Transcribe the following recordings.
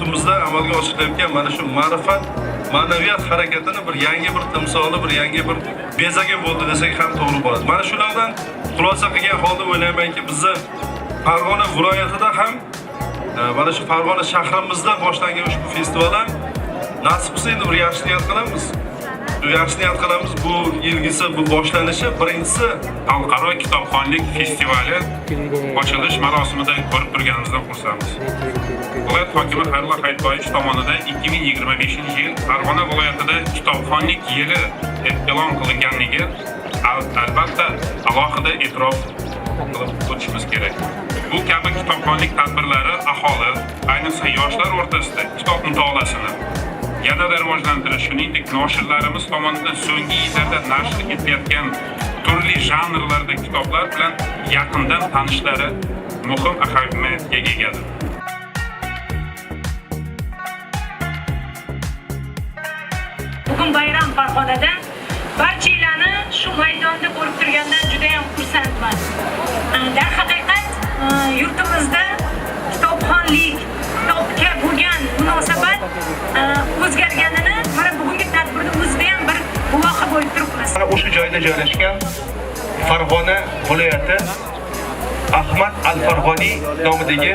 yurtimizda amalga oshirilayotgan mana shu ma'rifat, ma'naviyat harakatini bir yangi bir timsoli, bir yangi bir bezaga bo'ldi desak ham to'g'ri bo'ladi. Mana shulardan xulosa qilgan holda o'ylaymanki, bizni Farg'ona viloyatida ham mana shu Farg'ona shahrimizda boshlangan ushbu festival ham nasib qilsa endi bir yaxshi niyat qilamiz. Yaxshi niyat qilamiz. Bu yilgisi bu boshlanishi birinchisi Xalqaro kitobxonlik festivali ochilish marosimida ko'rib turganimizdan xursandmiz. Viloyat hokimi Xayrullo Hayitboyev tomonidan 2025-yil Farg'ona viloyatida kitobxonlik yili e'lon qilinganligi albatta alohida e'tirof qilib o'tishimiz kerak. Bu kabi kitobxonlik tadbirlari aholi, ayniqsa yoshlar o'rtasida kitob mutolaasini yanada rivojlantirish, shuningdek noshirlarimiz tomonidan so'nggi yillarda nashr etilayotgan turli janrlarda kitoblar bilan yaqindan tanishlari muhim ahamiyatga egadir. Bugun bayram Farg'onada barchalarni shu maydonda ko'rib turgandan juda ham xursandman. Darhaqiqat yurtimizda kitobxonlik, kitobga bo'lgan munosabat o'zgarganini mana bugungi tadbirda o'zida ham bir guvohi bo'lib turibmiz. mana o'sha joyda joylashgan Farg'ona viloyati Ahmad Al-Farg'oniy nomidagi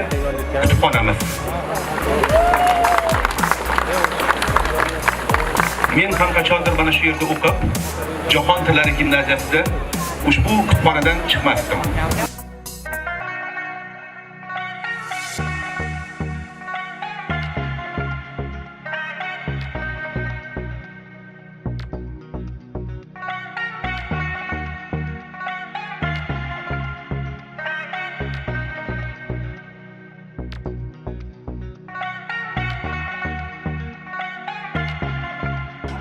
kutubxonamiz. Men ham qachondir mana shu yerda o'qib, Jahon tillari gimnaziyasida ushbu kutubxonadan chiqmasdim.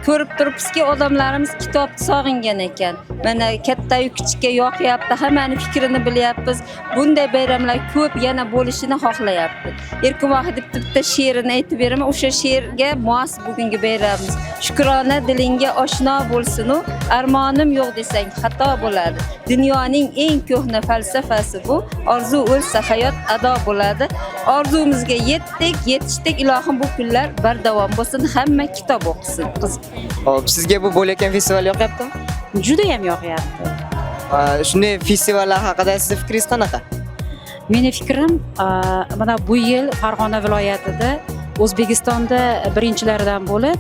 Ko'rib turibsizki, odamlarimiz kitobni sog'ingan ekan. Mana katta-yu kichikka yoqyapti, hammaning fikrini bilyapmiz. Bunday bayramlar ko'p yana bo'lishini xohlayapti. Erkin Vohidov bitta she'rini aytib beraman, o'sha she'rga mos bugungi bayramimiz. Shukrona dilingga oshno bo'lsin-u, armonim yo'q desang xato bo'ladi. Dunyoning eng ko'hna falsafasi bu, orzu o'lsa hayot ado bo'ladi. Orzumizga yetishdik, ilohim bu kunlar bardavom bo'lsin, hamma kitob o'qisin. Hop, sizga bu bo'layotgan festival yoqyaptimi? Juda ham yoqyapti. Shunday festivallar haqida sizning fikringiz qanaqa? Meni fikrim, mana bu yil Farg'ona viloyatida O'zbekistonda birinchilardan bo'lib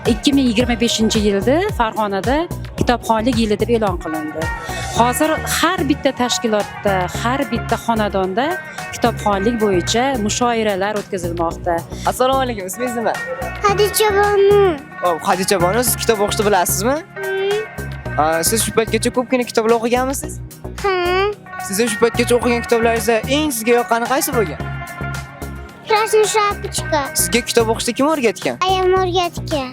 2025-yilda Farg'onada kitobxonlik yili deb e'lon qilindi. Hozir har bitta tashkilotda, har bitta xonadonda kitobxonlik bo'yicha mushoiralar o'tkazilmoqda. Assalomu alaykum, ismingiz nima? Hadicha Bonu. Hop, Hadicha Bonu, siz kitob o'qishni bilasizmi? Siz shu paytgacha ko'pgina kitoblar o'qiganmisiz? Ha. Siz shu paytgacha o'qigan kitoblaringizda eng sizga yoqqani qaysi bo'lgan? Krasnoy Shapochka. Sizga kitob o'qishni kim o'rgatgan? Ayam o'rgatgan.